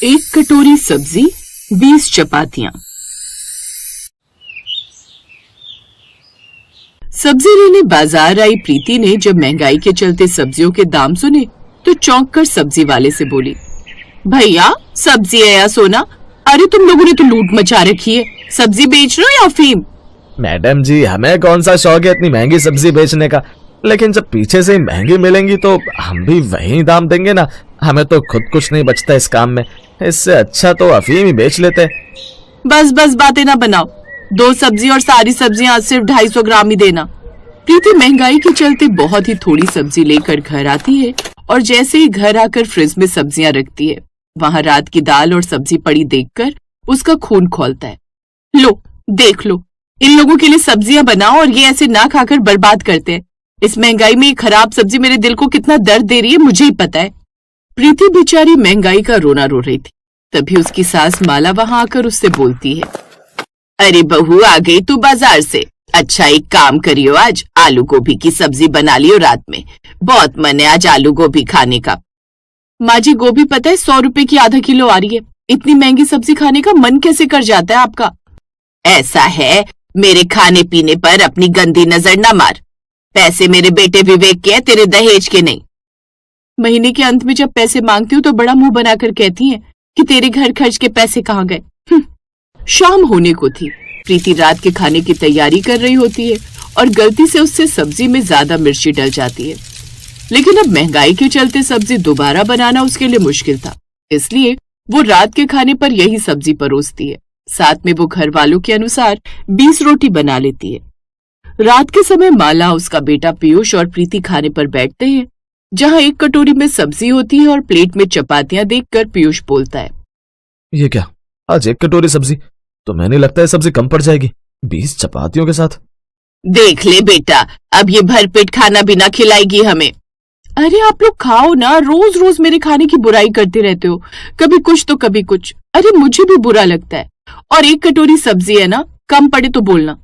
एक कटोरी सब्जी 20 चपातियां। सब्जी लेने बाजार आई प्रीति ने जब महंगाई के चलते सब्जियों के दाम सुने तो चौंक कर सब्जी वाले से बोली, भैया सब्जी है या सोना? अरे तुम लोगों ने तो लूट मचा रखी है, सब्जी बेच रहे हो या अफीम? मैडम जी, हमें कौन सा शौक है इतनी महंगी सब्जी बेचने का, लेकिन जब पीछे से महंगी मिलेंगी तो हम भी वही दाम देंगे ना। हमें तो खुद कुछ नहीं बचता इस काम में, इससे अच्छा तो अफीम ही बेच लेते। बस बस बातें ना बनाओ, 2 सब्जी और सारी सब्जियां आज सिर्फ 250 ग्राम ही देना। प्रीति महंगाई के चलते बहुत ही थोड़ी सब्जी लेकर घर आती है और जैसे ही घर आकर फ्रिज में सब्जियां रखती है, वहां रात की दाल और सब्जी पड़ी देखकर उसका खून खौलता है। लो देख लो, इन लोगों के लिए सब्जियां बनाओ और ये ऐसे ना खाकर बर्बाद करते हैं। इस महंगाई में ये खराब सब्जी मेरे दिल को कितना दर्द दे रही है मुझे ही पता है। प्रीति बेचारी महंगाई का रोना रो रही थी। तभी उसकी सास माला वहां आकर उससे बोलती है, अरे बहू आ गई तू बाजार से? अच्छा एक काम करियो, आज आलू गोभी की सब्जी बना लियो रात में, बहुत मन है आज आलू गोभी खाने का। माँ जी गोभी पता है 100 रुपए की आधा किलो आ रही है, इतनी महंगी सब्जी खाने का मन कैसे कर जाता है आपका? ऐसा है, मेरे खाने पीने पर अपनी गंदी नजर न मार, पैसे मेरे बेटे विवेक के हैं, तेरे दहेज के नहीं। महीने के अंत में जब पैसे मांगती हूँ तो बड़ा मुंह बनाकर कहती हैं कि तेरे घर खर्च के पैसे कहाँ गए। शाम होने को थी, प्रीति रात के खाने की तैयारी कर रही होती है और गलती से उससे सब्जी में ज्यादा मिर्ची डल जाती है। लेकिन अब महंगाई के चलते सब्जी दोबारा बनाना उसके लिए मुश्किल था, इसलिए वो रात के खाने पर यही सब्जी परोसती है। साथ में वो घर वालों के अनुसार 20 रोटी बना लेती है। रात के समय माला, उसका बेटा पीयूष और प्रीति खाने पर बैठते हैं, जहां एक कटोरी में सब्जी होती है और प्लेट में चपातियां देखकर पीयूष बोलता है, ये क्या, आज एक कटोरी सब्जी? तो मैंने लगता है सब्जी कम पड़ जाएगी 20 चपातियों के साथ। देख ले बेटा, अब ये भरपेट खाना भी ना खिलाएगी हमें। अरे आप लोग खाओ ना, रोज रोज मेरे खाने की बुराई करते रहते हो, कभी कुछ तो कभी कुछ। अरे मुझे भी बुरा लगता है, और एक कटोरी सब्जी है ना, कम पड़े तो बोलना।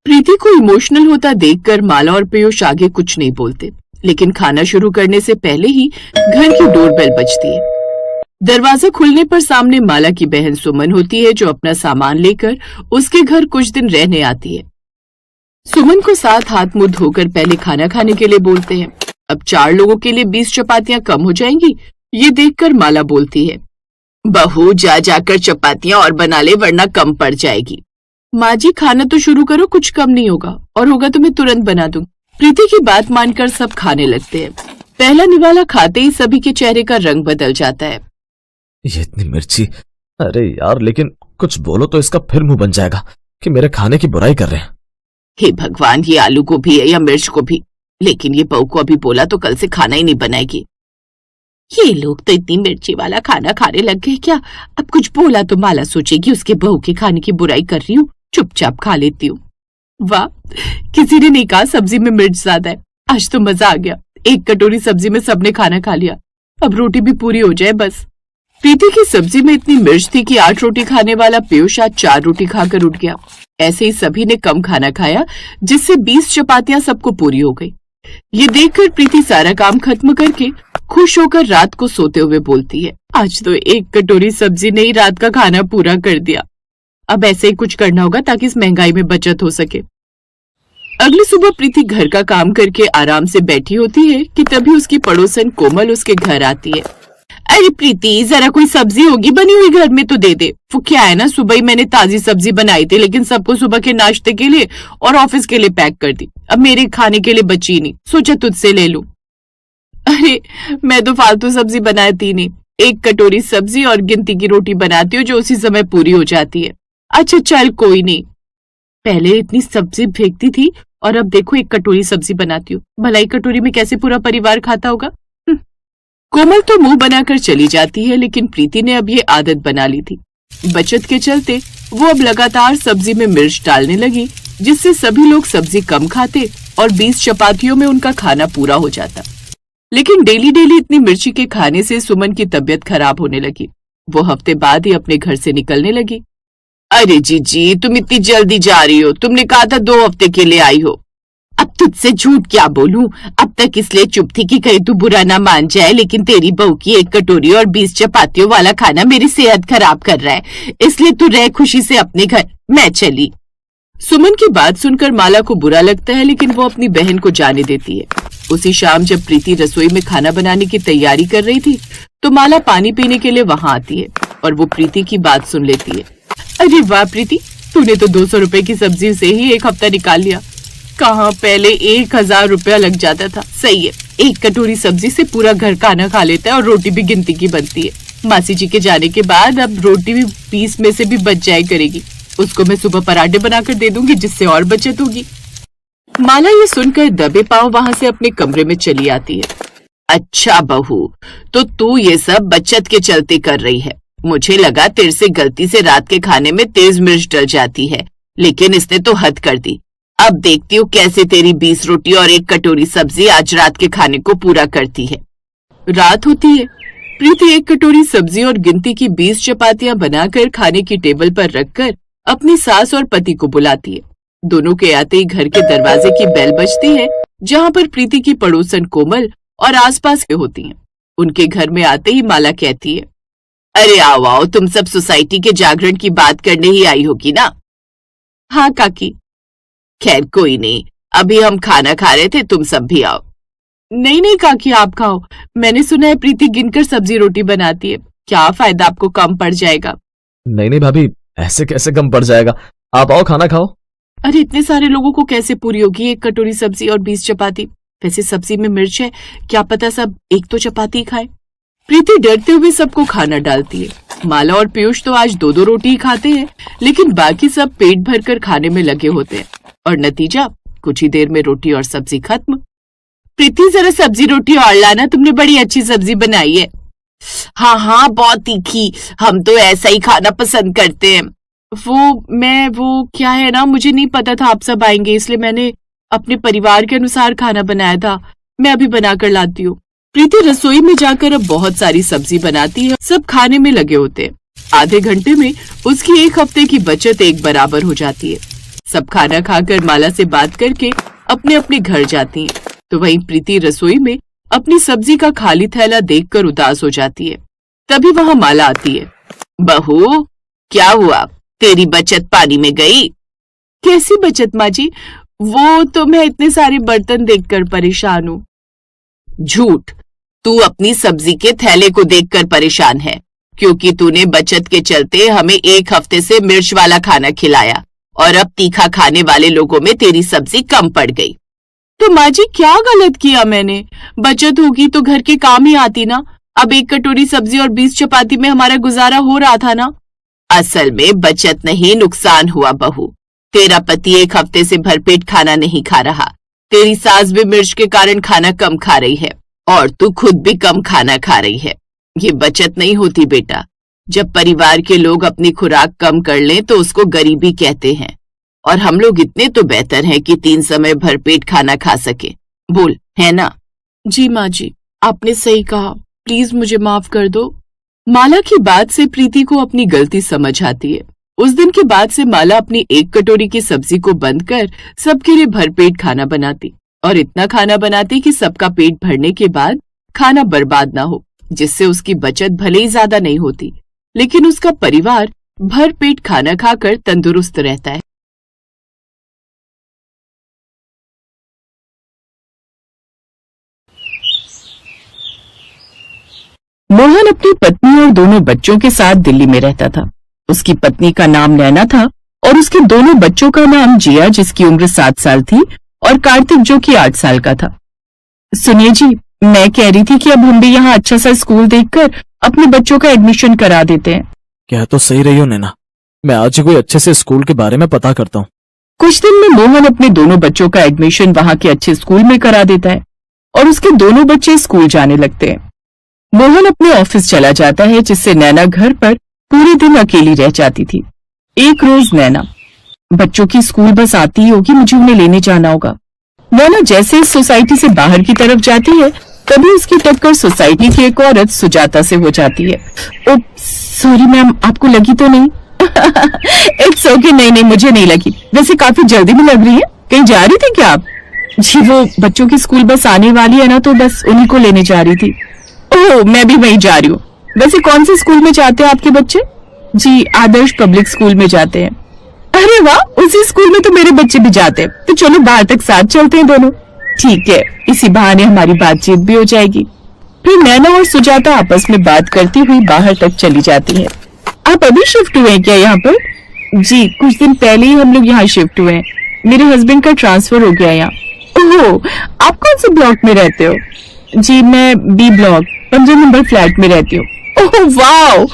प्रीति को इमोशनल होता देखकर माला और पीयूष आगे कुछ नहीं बोलते, लेकिन खाना शुरू करने से पहले ही घर की डोरबेल बजती है। दरवाजा खुलने पर सामने माला की बहन सुमन होती है, जो अपना सामान लेकर उसके घर कुछ दिन रहने आती है। सुमन को साथ हाथ मुंह धोकर पहले खाना खाने के लिए बोलते हैं। अब 4 लोगों के लिए 20 चपातियां कम हो जाएंगी, ये देखकर माला बोलती है, बहू जा जाकर चपातियां और बना ले वरना कम पड़ जाएगी। माँ जी खाना तो शुरू करो, कुछ कम नहीं होगा, और होगा तो मैं तुरंत बना दूं। प्रीति की बात मानकर सब खाने लगते हैं। पहला निवाला खाते ही सभी के चेहरे का रंग बदल जाता है। ये इतनी मिर्ची, अरे यार, लेकिन कुछ बोलो तो इसका फिर मुंह बन जाएगा कि मेरे खाने की बुराई कर रहे हैं। हे भगवान, ये आलू गोभी है या मिर्च गोभी? लेकिन ये बहू को अभी बोला तो कल से खाना ही नहीं बनाएगी। ये लोग तो इतनी मिर्ची वाला खाना खाने लग गए क्या? अब कुछ बोला तो माला सोचेगी उसके बहू के खाने की बुराई कर रही हूँ, चुपचाप खा लेती हूँ। वाह, किसी ने नहीं कहा सब्जी में मिर्च ज्यादा है। आज तो मजा आ गया, एक कटोरी सब्जी में सबने खाना खा लिया, अब रोटी भी पूरी हो जाए बस। प्रीति की सब्जी में इतनी मिर्च थी कि 8 रोटी खाने वाला पीयूष आज 4 रोटी खाकर उठ गया। ऐसे ही सभी ने कम खाना खाया, जिससे 20 चपातियां सबको पूरी हो गई। ये देखकर प्रीति सारा काम खत्म करके खुश होकर रात को सोते हुए बोलती है, आज तो एक कटोरी सब्जी ने ही रात का खाना पूरा कर दिया। अब ऐसे ही कुछ करना होगा ताकि इस महंगाई में बचत हो सके। अगली सुबह प्रीति घर का काम करके आराम से बैठी होती है कि तभी उसकी पड़ोसन कोमल उसके घर आती है। अरे प्रीति, जरा कोई सब्जी होगी बनी हुई घर में तो दे दे। वो क्या है ना, सुबह ही मैंने ताजी सब्जी बनाई थी, लेकिन सबको सुबह के नाश्ते के लिए और ऑफिस के लिए पैक कर दी। अब मेरे खाने के लिए बची नहीं, सोचा तुझसे ले लूं। अरे मैं तो फालतू सब्जी बनाती नहीं, एक कटोरी सब्जी और गिनती की रोटी बनाती हूँ जो उसी समय पूरी हो जाती है। अच्छा चल कोई नहीं, पहले इतनी सब्जी फेंकती थी और अब देखो एक कटोरी सब्जी बनाती हूँ, भला एक कटोरी में कैसे पूरा परिवार खाता होगा। कोमल तो मुंह बनाकर चली जाती है, लेकिन प्रीति ने अब ये आदत बना ली थी। बचत के चलते वो अब लगातार सब्जी में मिर्च डालने लगी, जिससे सभी लोग सब्जी कम खाते और 20 चपातियों में उनका खाना पूरा हो जाता। लेकिन डेली डेली इतनी मिर्ची के खाने से सुमन की तबीयत खराब होने लगी। वो हफ्ते बाद ही अपने घर से निकलने लगी। अरे जीजी, तुम इतनी जल्दी जा रही हो, तुमने कहा था 2 हफ्ते के लिए आई हो। अब तुझसे झूठ क्या बोलूं, अब तक इसलिए चुप थी कि कहीं तू बुरा ना मान जाए, लेकिन तेरी बहू की 1 कटोरी और 20 चपातियों वाला खाना मेरी सेहत खराब कर रहा है, इसलिए तू रह खुशी से अपने घर, मैं चली। सुमन की बात सुनकर माला को बुरा लगता है, लेकिन वो अपनी बहन को जाने देती है। उसी शाम जब प्रीति रसोई में खाना बनाने की तैयारी कर रही थी तो माला पानी पीने के लिए वहां आती है और वो प्रीति की बात सुन लेती है। अरे वाह प्रीति, तूने तो 200 रुपए की सब्जी से ही 1 हफ्ता निकाल लिया। कहाँ पहले 1000 रुपया लग जाता था। सही है, 1 कटोरी सब्जी से पूरा घर खाना खा लेता है और रोटी भी गिनती की बनती है। मासी जी के जाने के बाद अब रोटी भी 20 में से भी बच जाए करेगी। उसको मैं सुबह पराठे बनाकर दे दूंगी जिससे और बचत होगी। माला ये सुनकर दबे पांव वहां से अपने कमरे में चली आती है। अच्छा बहू, तो तू ये सब बचत के चलते कर रही है। मुझे लगा तेरे से गलती से रात के खाने में तेज मिर्च डल जाती है, लेकिन इसने तो हद कर दी। अब देखती हूँ कैसे तेरी 20 रोटी और 1 कटोरी सब्जी आज रात के खाने को पूरा करती है। रात होती है। प्रीति 1 कटोरी सब्जी और गिनती की 20 चपातियां बनाकर खाने की टेबल पर रखकर अपनी सास और पति को बुलाती है। दोनों के आते ही घर के दरवाजे की बेल बजती है, जहाँ पर प्रीति की पड़ोसन कोमल और आसपास के होती हैं। उनके घर में आते ही माला कहती है, अरे आओ आओ, तुम सब सोसाइटी के जागरण की बात करने ही आई होगी ना। हाँ काकी। खैर कोई नहीं, अभी हम खाना खा रहे थे, तुम सब भी आओ। नहीं नहीं काकी, आप खाओ। मैंने सुना है प्रीति गिनकर सब्जी रोटी बनाती है, क्या फायदा, आपको कम पड़ जाएगा। नहीं भाभी, ऐसे कैसे कम पड़ जाएगा, आप आओ खाना खाओ। अरे इतने सारे लोगों को कैसे पूरी होगी 1 कटोरी सब्जी और 20 चपाती। वैसे सब्जी में मिर्च है, क्या पता सब एक तो चपाती खाए। प्रीति डरते हुए सबको खाना डालती है। माला और पीयूष तो आज 2-2 रोटी ही खाते हैं, लेकिन बाकी सब पेट भरकर खाने में लगे होते हैं और नतीजा कुछ ही देर में रोटी और सब्जी खत्म। प्रीति जरा सब्जी रोटी और लाना, तुमने बड़ी अच्छी सब्जी बनाई है। हाँ हाँ, बहुत तीखी, हम तो ऐसा ही खाना पसंद करते हैं। वो क्या है ना, मुझे नहीं पता था आप सब आएंगे, इसलिए मैंने अपने परिवार के अनुसार खाना बनाया था। मैं अभी बनाकर लाती हूँ। प्रीति रसोई में जाकर अब बहुत सारी सब्जी बनाती है। सब खाने में लगे होते हैं। आधे घंटे में उसकी 1 हफ्ते की बचत एक बराबर हो जाती है। सब खाना खाकर माला से बात करके अपने अपने घर जाती हैं। तो वहीं प्रीति रसोई में अपनी सब्जी का खाली थैला देखकर उदास हो जाती है। तभी वहां माला आती है। बहू, क्या हुआ, तेरी बचत पानी में गई? कैसी बचत माँ जी? वो तो मैं इतने सारे बर्तन देखकर परेशान हूँ। झूठ, तू अपनी सब्जी के थैले को देखकर परेशान है, क्योंकि तूने बचत के चलते हमें 1 हफ्ते से मिर्च वाला खाना खिलाया और अब तीखा खाने वाले लोगों में तेरी सब्जी कम पड़ गई। तो माँ जी क्या गलत किया मैंने? बचत होगी तो घर के काम ही आती ना। अब 1 कटोरी सब्जी और 20 चपाती में हमारा गुजारा हो रहा था ना। असल में बचत नहीं, नुकसान हुआ बहू। तेरा पति 1 हफ्ते से भरपेट खाना नहीं खा रहा। तेरी सास भी मिर्च के कारण खाना कम खा रही है और तू खुद भी कम खाना खा रही है। ये बचत नहीं होती बेटा। जब परिवार के लोग अपनी खुराक कम कर लें तो उसको गरीबी कहते हैं, और हम लोग इतने तो बेहतर हैं कि 3 समय भरपेट खाना खा सके। बोल, है ना? जी माँ जी, आपने सही कहा, प्लीज मुझे माफ कर दो। माला की बात से प्रीति को अपनी गलती समझ आती है। उस दिन के बाद से माला अपनी 1 कटोरी की सब्जी को बंद कर सबके लिए भरपेट खाना बनाती और इतना खाना बनाती कि सबका पेट भरने के बाद खाना बर्बाद ना हो, जिससे उसकी बचत भले ही ज्यादा नहीं होती, लेकिन उसका परिवार भरपेट खाना खाकर तंदुरुस्त रहता है। मोहन अपनी पत्नी और दोनों बच्चों के साथ दिल्ली में रहता था। उसकी पत्नी का नाम नैना था और उसके दोनों बच्चों का नाम जिया, जिसकी उम्र 7 साल थी, और कार्तिक, जो कि 8 साल का था। सुनिए जी, मैं कह रही थी कि अब हम भी यहाँ अच्छा सा स्कूल देखकर अपने बच्चों का एडमिशन करा देते हैं। क्या तो सही रही हो नैना, मैं आज ही कोई अच्छे से स्कूल के बारे में पता करता हूँ। कुछ दिन में मोहन अपने दोनों बच्चों का एडमिशन वहाँ के अच्छे स्कूल में करा देता है और उसके दोनों बच्चे स्कूल जाने लगते हैं। मोहन अपने ऑफिस चला जाता है, जिससे नैना घर पर पूरे दिन अकेली रह जाती थी। एक रोज नैना, बच्चों की स्कूल बस आती होगी, मुझे उन्हें लेने जाना होगा। नैना जैसे इस सोसाइटी से बाहर की तरफ जाती है, तभी उसकी टक्कर सोसाइटी की एक औरत सुजाता से हो जाती है। ओ सॉरी मैम, आपको लगी तो नहीं? इट्स ओके, नहीं मुझे नहीं लगी। वैसे काफी जल्दी में लग रही है, कहीं जा रही थी क्या आप? जी वो बच्चों की स्कूल बस आने वाली है ना, तो बस उन्हीं को लेने जा रही थी। ओह, मैं भी वहीं जा रही हूँ। वैसे कौन से स्कूल में जाते हैं आपके बच्चे? जी आदर्श पब्लिक स्कूल में जाते हैं। अरे वाह, उसी स्कूल में तो मेरे बच्चे भी जाते हैं। तो चलो बाहर तक साथ चलते हैं दोनों। ठीक है, इसी बहाने हमारी बातचीत भी हो जाएगी। फिर नैना और सुजाता आपस में बात करती हुई बाहर तक चली जाती है। आप अभी शिफ्ट हुए हैं क्या यहाँ पर? जी कुछ दिन पहले ही हम लोग यहाँ शिफ्ट हुए हैं। मेरे हस्बैंड का ट्रांसफर हो गया यहाँ। ओह, आप कौन से ब्लॉक में रहते हो? जी मैं बी ब्लॉक 15 नंबर फ्लैट में रहती हूँ। ओह वाओ,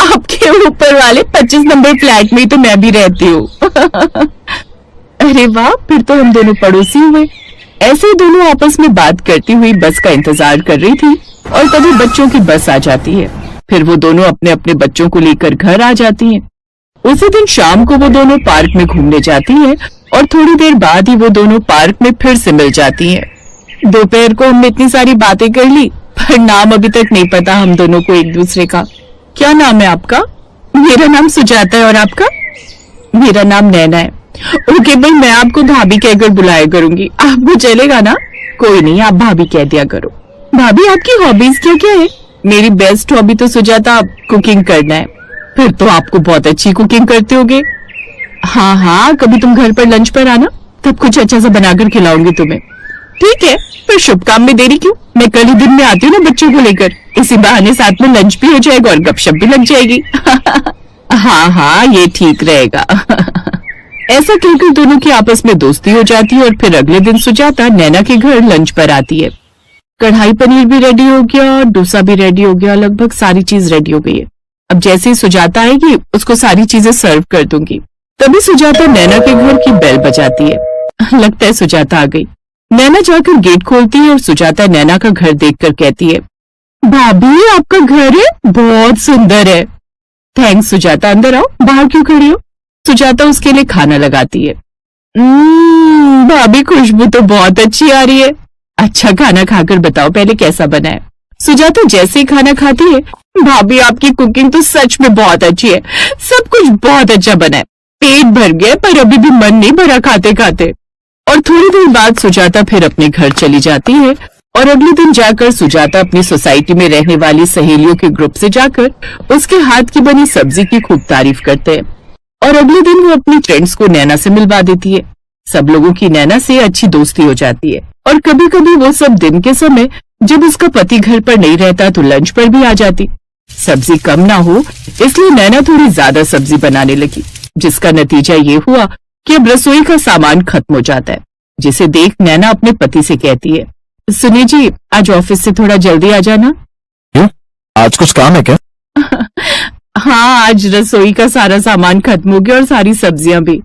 आपके ऊपर वाले 25 नंबर फ्लैट में ही तो मैं भी रहती हूँ। अरे वाह, फिर तो हम दोनों पड़ोसी हुए। ऐसे ही दोनों आपस में बात करती हुई बस का इंतजार कर रही थी और तभी बच्चों की बस आ जाती है। फिर वो दोनों अपने अपने बच्चों को लेकर घर आ जाती हैं। उसी दिन शाम को वो दोनों पार्क में घूमने जाती हैं और थोड़ी देर बाद ही वो दोनों पार्क में फिर से मिल जाती हैं। दोपहर को हमने इतनी सारी बातें कर ली, पर नाम अभी तक नहीं पता हम दोनों को एक दूसरे का। क्या नाम है आपका? मेरा नाम सुजाता है। और आपका? मेरा नाम नैना है। ओके भाई, मैं आपको भाभी कहकर बुलाया करूंगी, आपको चलेगा ना? कोई नहीं, आप भाभी कह दिया करो। भाभी आपकी हॉबीज क्या क्या है? मेरी बेस्ट हॉबी तो सुजाता कुकिंग करना है। फिर तो आपको बहुत अच्छी कुकिंग करते होगे। हाँ हाँ, कभी तुम घर पर लंच पर आना, तब कुछ अच्छा सा बनाकर खिलाऊंगी तुम्हें। ठीक है, फिर शुभ काम में देरी क्यों? मैं कल ही दिन में आती हूँ ना बच्चों को लेकर। इसी बहाने साथ में लंच भी हो जाएगा और गपशप भी लग जाएगी। हाँ हाँ, ये ठीक रहेगा। ऐसा कहकर दोनों की आपस में दोस्ती हो जाती है और फिर अगले दिन सुजाता नैना के घर लंच पर आती है। कढ़ाई पनीर भी रेडी हो गया, डोसा भी रेडी हो गया, लगभग सारी चीज रेडी हो गई है। अब जैसे ही सुजाता आएगी उसको सारी चीजें सर्व कर दूंगी। तभी सुजाता नैना के घर की बेल बजाती है। लगता है सुजाता आ गई। नैना जाकर गेट खोलती है और सुजाता नैना का घर देखकर कहती है, भाभी आपका घर है, बहुत सुंदर है। थैंक्स सुजाता, अंदर आओ, बाहर क्यों खड़ी हो? सुजाता उसके लिए खाना लगाती है। भाभी खुशबू तो बहुत अच्छी आ रही है। अच्छा खाना खाकर बताओ पहले कैसा बना है। सुजाता जैसे ही खाना खाती है, भाभी आपकी कुकिंग तो सच में बहुत अच्छी है, सब कुछ बहुत अच्छा बना है। पेट भर गया पर अभी भी मन नहीं भरा खाते खाते। और थोड़ी देर बाद सुजाता फिर अपने घर चली जाती है और अगले दिन जाकर सुजाता अपनी सोसाइटी में रहने वाली सहेलियों के ग्रुप से जाकर उसके हाथ की बनी सब्जी की खूब तारीफ करते हैं। और अगले दिन वो अपनी फ्रेंड्स को नैना से मिलवा देती है। सब लोगों की नैना से अच्छी दोस्ती हो जाती है और कभी कभी वो सब दिन के समय जब उसका पति घर पर नहीं रहता तो लंच पर भी आ जाती। सब्जी कम ना हो इसलिए नैना थोड़ी ज्यादा सब्जी बनाने लगी, जिसका नतीजा ये हुआ कि अब रसोई का सामान खत्म हो जाता है, जिसे देख नैना अपने पति से कहती है, सुनिए जी, आज ऑफिस से थोड़ा जल्दी आ जाना। क्यों, आज कुछ काम है क्या? हाँ, आज रसोई का सारा सामान खत्म हो गया और सारी सब्जियां भी।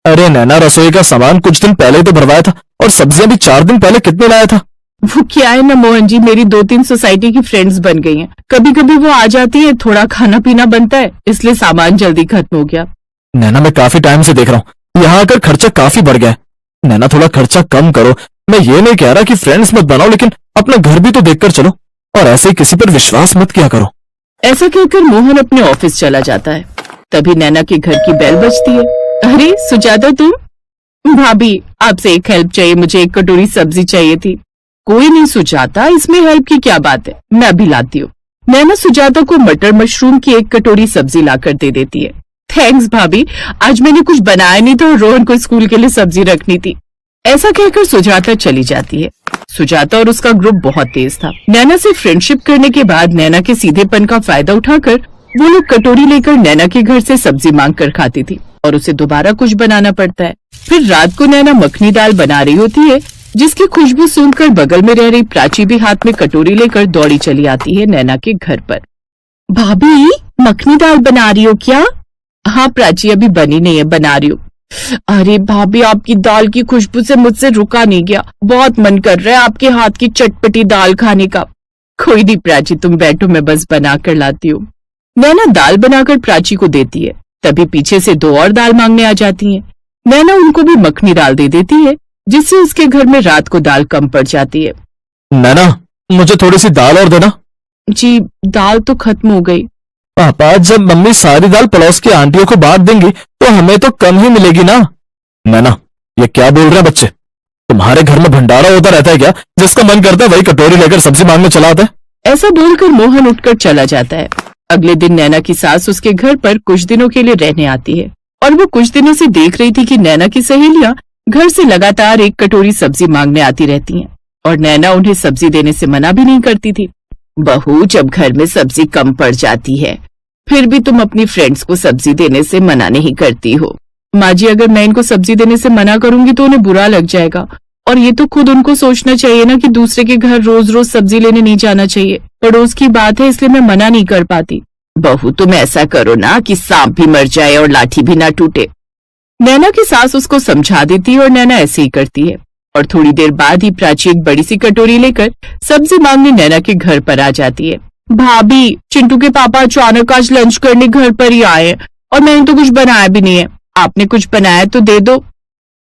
अरे नैना, रसोई का सामान कुछ दिन पहले ही तो भरवाया था और सब्जियां भी 4 दिन पहले कितने लाया था? वो क्या है ना मोहन जी, मेरी 2-3 सोसाइटी की फ्रेंड्स बन गई हैं। कभी कभी वो आ जाती है, थोड़ा खाना पीना बनता है, इसलिए सामान जल्दी खत्म हो गया। नैना, मैं काफी टाइम से देख रहा हूँ यहाँ आकर खर्चा काफी बढ़ गया है। नैना, थोड़ा खर्चा कम करो। मैं ये नहीं कह रहा कि फ्रेंड्स मत बनाओ, लेकिन अपना घर भी तो देखकर चलो और ऐसे ही किसी पर विश्वास मत किया करो। ऐसा कहकर मोहन अपने ऑफिस चला जाता है। तभी नैना के घर की बेल बजती है। अरे सुजाता, तुम? भाभी आपसे एक हेल्प चाहिए, मुझे एक कटोरी सब्जी चाहिए थी। कोई नहीं सुजाता, इसमें हेल्प की क्या बात है, मैं अभी लाती हूँ। नैना सुजाता को मटर मशरूम की एक कटोरी सब्जी लाकर दे देती है। थैंक्स भाभी, आज मैंने कुछ बनाया नहीं था और रोहन को स्कूल के लिए सब्जी रखनी थी। ऐसा कहकर सुजाता चली जाती है। सुजाता और उसका ग्रुप बहुत तेज था। नैना से फ्रेंडशिप करने के बाद नैना के सीधेपन का फायदा उठाकर वो लोग कटोरी लेकर नैना के घर से सब्जी मांग कर खाती थी और उसे दोबारा कुछ बनाना पड़ता है। फिर रात को नैना मखनी दाल बना रही होती है, जिसकी खुशबू सूंघकर बगल में रह रही प्राची भी हाथ में कटोरी लेकर दौड़ी चली आती है नैना के घर पर। भाभी मखनी दाल बना रही हो क्या? हाँ प्राची, अभी बनी नहीं है, बना रही हूँ। अरे भाभी, आपकी दाल की खुशबू से मुझसे रुका नहीं गया, बहुत मन कर रहा है आपके हाथ की चटपटी दाल खाने का। कोई नहीं प्राची, तुम बैठो, मैं बस बना कर लाती हूँ। नैना दाल बनाकर प्राची को देती है। तभी पीछे से 2 और दाल मांगने आ जाती हैं। नैना उनको भी मखनी दाल दे देती है, जिससे उसके घर में रात को दाल कम पड़ जाती है। नैना, मुझे थोड़ी सी दाल और देना। जी, दाल तो खत्म हो गई। पापा, जब मम्मी सारी दाल पड़ोस की आंटियों को बांट देंगी तो हमें तो कम ही मिलेगी ना। नैना, ये क्या बोल रहे हैं बच्चे? तुम्हारे घर में भंडारा होता रहता है क्या? जिसका मन करता है वही कटोरी लेकर सब्जी मांगने चला आता है। ऐसा बोलकर मोहन उठकर चला जाता है। अगले दिन नैना की सास उसके घर पर कुछ दिनों के लिए रहने आती है और वो कुछ दिनों से देख रही थी कि नैना की सहेलियां घर से लगातार एक कटोरी सब्जी मांगने आती रहती हैं और नैना उन्हें सब्जी देने से मना भी नहीं करती थी। बहू, जब घर में सब्जी कम पड़ जाती है फिर भी तुम अपनी फ्रेंड्स को सब्जी देने से मना नहीं करती हो। माँ जी, अगर मैं इनको सब्जी देने से मना करूंगी तो उन्हें बुरा लग जाएगा और ये तो खुद उनको सोचना चाहिए ना कि दूसरे के घर रोज रोज सब्जी लेने नहीं जाना चाहिए। पड़ोस की बात है इसलिए मैं मना नहीं कर पाती। बहू, तुम ऐसा करो ना कि सांप भी मर जाए और लाठी भी ना टूटे। नैना की सास उसको समझा देती है और नैना ऐसे ही करती है और थोड़ी देर बाद ही प्राची एक बड़ी सी कटोरी लेकर सब्जी मांगने नैना के घर पर आ जाती है। भाभी, चिंटू के पापा अचानक आज लंच करने घर पर ही आए हैं और मैंने तो कुछ बनाया भी नहीं है। आपने कुछ बनाया तो दे दो।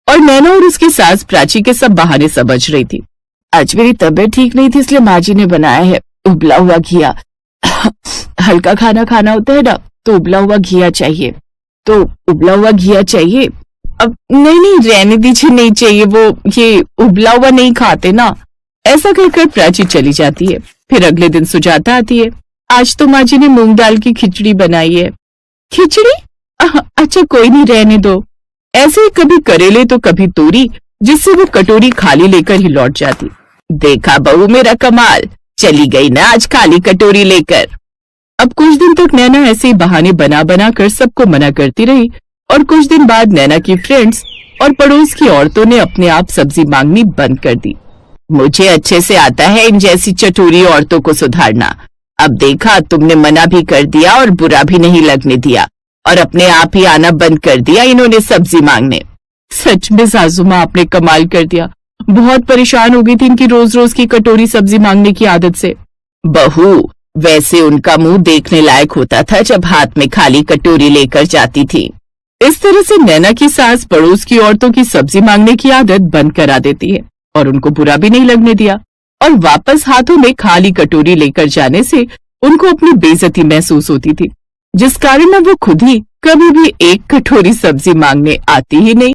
और नैना और उसकी सास प्राची के सब बहाने समझ रही थी। आज मेरी तबीयत ठीक नहीं थी इसलिए माँ जी ने बनाया है उबला हुआ घिया। हल्का खाना खाना होता है ना तो उबला हुआ घिया चाहिए, तो उबला हुआ घिया चाहिए। अब नहीं रहने दीजिए, नहीं चाहिए, वो ये उबला हुआ नहीं खाते ना। ऐसा कहकर प्राची चली जाती है। फिर अगले दिन सुजाता आती है। आज तो माँ जी ने मूंग दाल की खिचड़ी बनाई है। खिचड़ी? अच्छा कोई नहीं, रहने दो। ऐसे ही कभी करेले तो कभी तोरी, जिससे वो कटोरी खाली लेकर ही लौट जाती। देखा बहू मेरा कमाल, चली गई ना आज खाली कटोरी लेकर। अब कुछ दिन तक नैना ऐसे ही बहाने बना बना कर सबको मना करती रही और कुछ दिन बाद नैना की फ्रेंड्स और पड़ोस की औरतों ने अपने आप सब्जी मांगनी बंद कर दी। मुझे अच्छे से आता है इन जैसी चटोरी औरतों को सुधारना। अब देखा, तुमने मना भी कर दिया और बुरा भी नहीं लगने दिया और अपने आप ही आना बंद कर दिया इन्होंने सब्जी मांगने। सच में सासू माँ, आपने कमाल कर दिया। बहुत परेशान हो गई थी इनकी रोज रोज की कटोरी सब्जी मांगने की आदत से। बहू, वैसे उनका मुंह देखने लायक होता था जब हाथ में खाली कटोरी लेकर जाती थी। इस तरह से नैना की सास पड़ोस की औरतों की सब्जी मांगने की आदत बंद करा देती है और उनको बुरा भी नहीं लगने दिया और वापस हाथों में खाली कटोरी लेकर जाने से उनको अपनी बेइज्जती महसूस होती थी, जिस कारण अब वो खुद ही कभी भी एक कटोरी सब्जी मांगने आती ही नहीं।